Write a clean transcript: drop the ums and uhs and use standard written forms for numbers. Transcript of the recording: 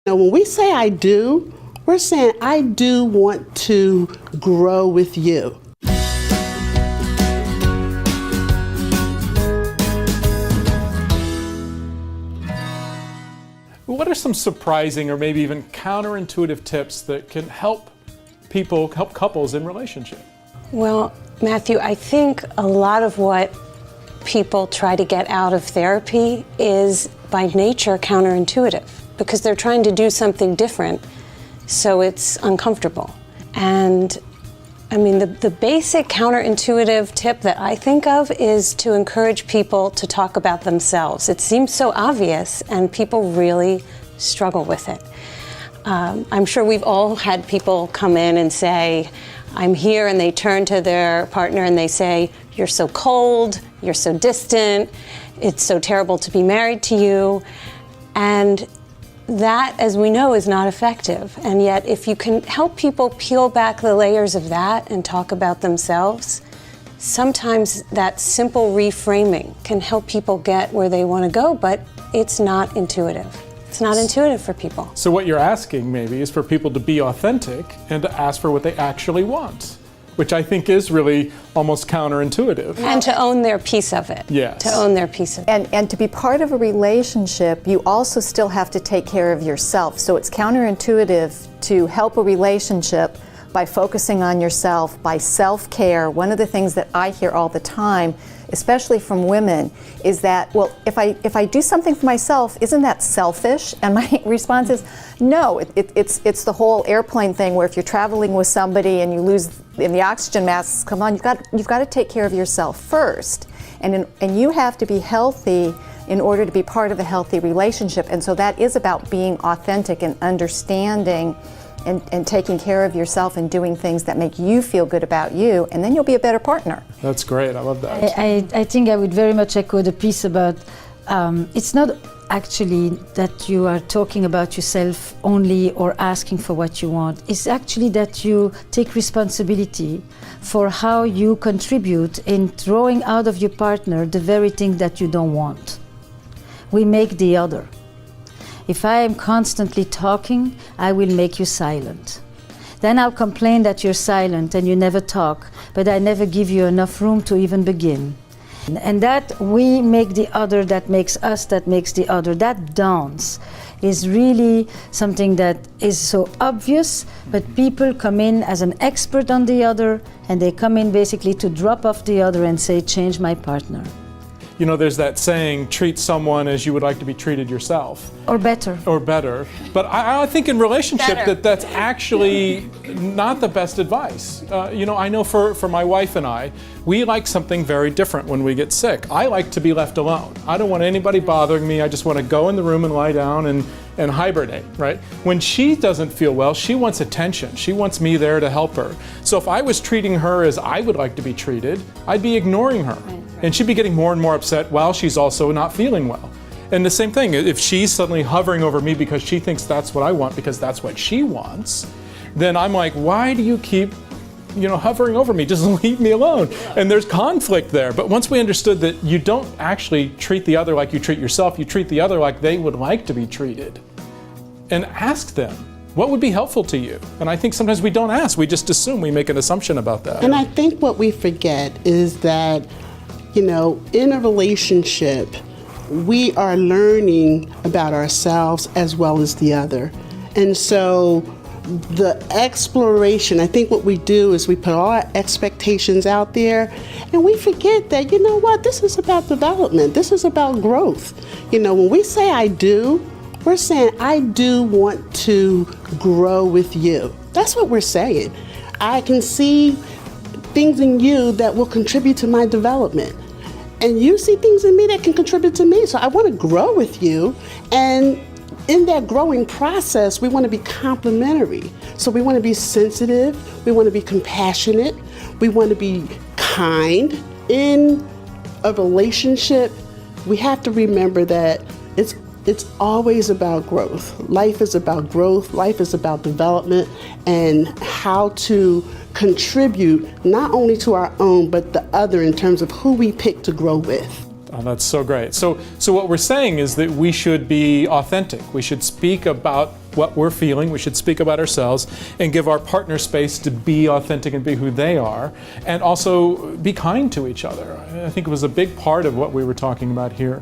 Now, when we say I do, we're saying I do want to grow with you. What are some surprising or maybe even counterintuitive tips that can help couples in relationship? Well, Matthew, I think a lot of what people try to get out of therapy is by nature counterintuitive, because they're trying to do something different, so it's uncomfortable. And I mean, the basic counterintuitive tip that I think of is to encourage people to talk about themselves. It seems so obvious, and people really struggle with it. I'm sure we've all had people come in and say, I'm here, and they turn to their partner and they say, you're so cold, you're so distant, it's so terrible to be married to you. And that, as we know, is not effective. And yet, if you can help people peel back the layers of that and talk about themselves, sometimes that simple reframing can help people get where they want to go, but it's not intuitive. It's not intuitive for people. So what you're asking maybe is for people to be authentic and to ask for what they actually want, which I think is really almost counterintuitive. And to own their piece of it. Yes. To own their piece of it. And to be part of a relationship, you also still have to take care of yourself. So it's counterintuitive to help a relationship by focusing on yourself, by self-care. One of the things that I hear all the time, especially from women, is that, well, if I do something for myself, isn't that selfish? And my response is, no, it's the whole airplane thing where if you're traveling with somebody and you lose, and the oxygen masks come on, you've got to take care of yourself first. And you have to be healthy in order to be part of a healthy relationship. And so that is about being authentic and understanding and taking care of yourself and doing things that make you feel good about you, and then you'll be a better partner. That's great. I love that. I think I would very much echo the piece about it's not actually that you are talking about yourself only or asking for what you want. It's actually that you take responsibility for how you contribute in throwing out of your partner the very thing that you don't want. We make the other. If I am constantly talking, I will make you silent. Then I'll complain that you're silent and you never talk, but I never give you enough room to even begin. And that we make the other, that makes us, that makes the other. That dance is really something that is so obvious, but people come in as an expert on the other, and they come in basically to drop off the other and say, change my partner. You know, there's that saying, treat someone as you would like to be treated yourself. Or better. Or better. But I think in relationship that's actually not the best advice. You know, I know for my wife and I, we like something very different when we get sick. I like to be left alone. I don't want anybody bothering me. I just want to go in the room and lie down and hibernate, right? When she doesn't feel well, she wants attention. She wants me there to help her. So if I was treating her as I would like to be treated, I'd be ignoring her. And she'd be getting more and more upset while she's also not feeling well. And the same thing, if she's suddenly hovering over me because she thinks that's what I want, because that's what she wants, then I'm like, why do you keep, hovering over me? Just leave me alone. And there's conflict there. But once we understood that you don't actually treat the other like you treat yourself, you treat the other like they would like to be treated. And ask them, what would be helpful to you? And I think sometimes we don't ask, we just assume, we make an assumption about that. And I think what we forget is that, in a relationship, we are learning about ourselves as well as the other. And so the exploration, I think what we do is we put all our expectations out there, and we forget that, this is about development. This is about growth. When we say I do, we're saying I do want to grow with you. That's what we're saying. I can see things in you that will contribute to my development. And you see things in me that can contribute to me. So I want to grow with you. And in that growing process, we want to be complementary. So we want to be sensitive. We want to be compassionate. We want to be kind. In a relationship, we have to remember that it's always about growth. Life is about growth. Life is about development and how to contribute not only to our own, but the other in terms of who we pick to grow with. Oh, that's so great. So what we're saying is that we should be authentic. We should speak about what we're feeling. We should speak about ourselves and give our partner space to be authentic and be who they are, and also be kind to each other. I think it was a big part of what we were talking about here.